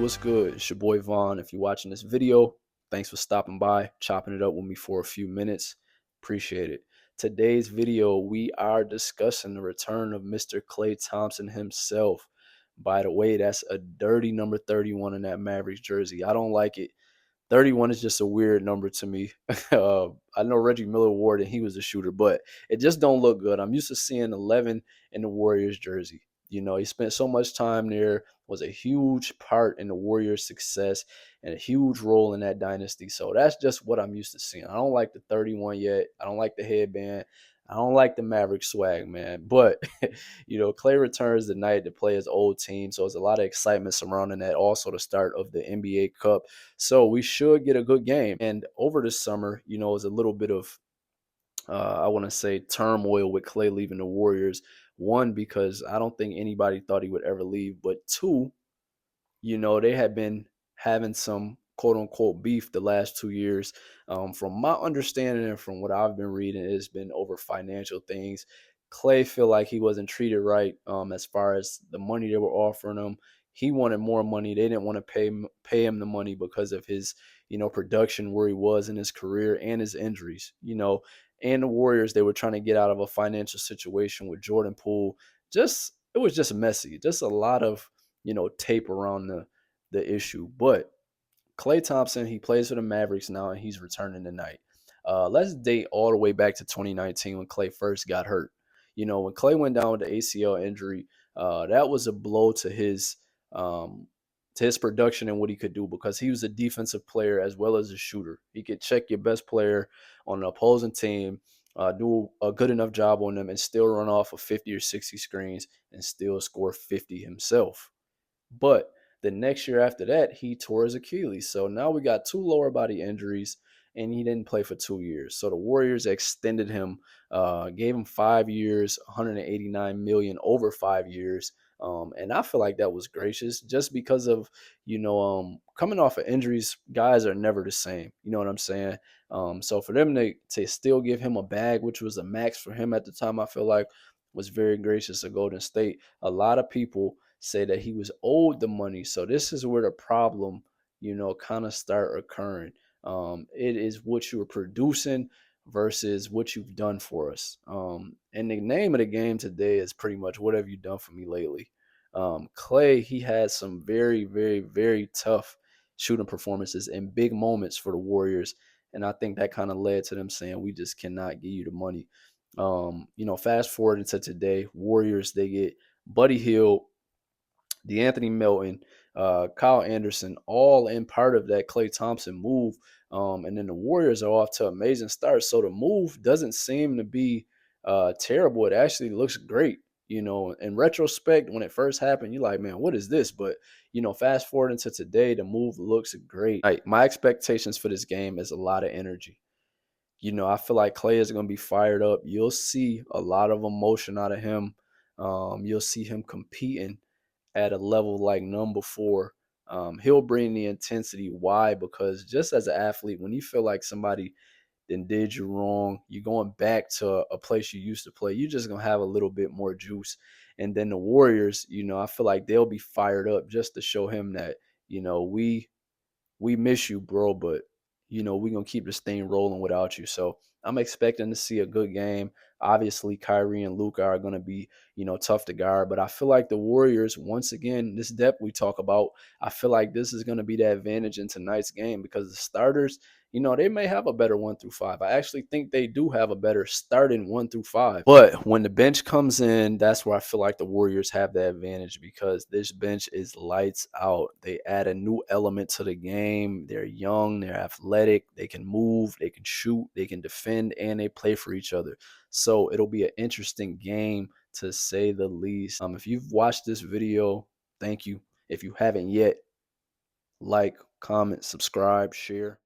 what's good? It's your boy Vaughn. If you're watching this video, thanks for stopping by, chopping it up with me for a few minutes. Appreciate it. Today's video, we are discussing the return of Mr. Klay Thompson himself. By the way, that's a dirty number 31 in that Mavericks jersey. I don't like it. 31 is just a weird number to me. I know Reggie Miller wore it and he was a shooter, but it just don't look good. I'm used to seeing 11 in the Warriors jersey. You know, he spent so much time there, was a huge part in the Warriors' success and a huge role in that dynasty. So that's just what I'm used to seeing. I don't like the 31 yet. I don't like the headband. I don't like the Maverick swag, man. But, Klay returns tonight to play his old team. So there's a lot of excitement surrounding that. Also, the start of the NBA Cup. So we should get a good game. And over the summer, it was a little bit of, I want to say, turmoil with Klay leaving the Warriors. One, because I don't think anybody thought he would ever leave. But two, they had been having some quote unquote beef the last 2 years. From my understanding and from what I've been reading, it's been over financial things. Klay feel like he wasn't treated right as far as the money they were offering him. He wanted more money. They didn't want to pay him the money because of his, production where he was in his career and his injuries. And the Warriors, they were trying to get out of a financial situation with Jordan Poole. It was just messy. Just a lot of tape around the issue. But Klay Thompson, he plays for the Mavericks now, and he's returning tonight. Let's date all the way back to 2019 when Klay first got hurt. When Klay went down with the ACL injury, that was a blow to his production and what he could do, because he was a defensive player as well as a shooter. He could check your best player on the opposing team, do a good enough job on them, and still run off of 50 or 60 screens and still score 50 himself. But the next year after that, he tore his Achilles. So now we got two lower body injuries, and he didn't play for 2 years. So the Warriors extended him, gave him 5 years, 189 million over 5 years. And I feel like that was gracious, just because of, coming off of injuries, guys are never the same. You know what I'm saying? So for them to still give him a bag, which was a max for him at the time, I feel like was very gracious of Golden State. A lot of people say that he was owed the money. So this is where the problem, kind of start occurring. It is what you were producing versus what you've done for us. And the name of the game today is pretty much what have you done for me lately. Klay, he had some very, very, very tough shooting performances and big moments for the Warriors. And I think that kind of led to them saying, we just cannot give you the money. Fast forward into today, Warriors, they get Buddy Hield, DeAnthony Melton, Kyle Anderson, all in part of that Klay Thompson move. And then the Warriors are off to amazing starts. So the move doesn't seem to be terrible. It actually looks great. In retrospect, when it first happened, you're like, man, what is this? But, fast forward into today, the move looks great. My expectations for this game is a lot of energy. I feel like Klay is going to be fired up. You'll see a lot of emotion out of him. You'll see him competing at a level like none before. He'll bring the intensity. Why? Because just as an athlete, when you feel like somebody then did you wrong, you're going back to a place you used to play, you're just going to have a little bit more juice. And then the Warriors, I feel like they'll be fired up just to show him that, we miss you, bro, but we're gonna keep this thing rolling without you. So I'm expecting to see a good game. Obviously, Kyrie and Luka are gonna be, tough to guard. But I feel like the Warriors, once again, this depth we talk about, I feel like this is gonna be the advantage in tonight's game, because the starters, they may have a better 1 through 5. I actually think they do have a better starting 1 through 5. But when the bench comes in, that's where I feel like the Warriors have the advantage, because this bench is lights out. They add a new element to the game. They're young, they're athletic, they can move, they can shoot, they can defend, and they play for each other. So it'll be an interesting game, to say the least. If you've watched this video, thank you. If you haven't yet, like, comment, subscribe, share.